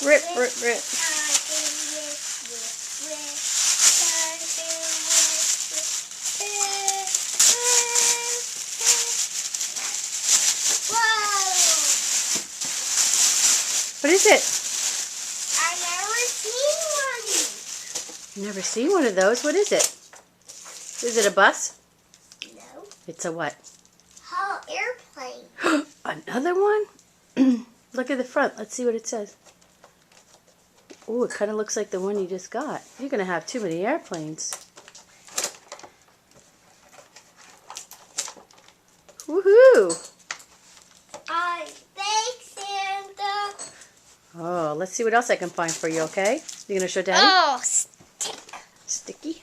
Rip, rip, rip. What is it? I've never seen one. Never seen one of those. What is it? Is it a bus? No. It's a what? Oh, airplane. Another one? Look at the front. Let's see what it says. Oh, it kind of looks like the one you just got. You're going to have too many airplanes. Woohoo! Thanks, Santa. Oh, let's see what else I can find for you, okay? You going to show Daddy? Oh, Sticky?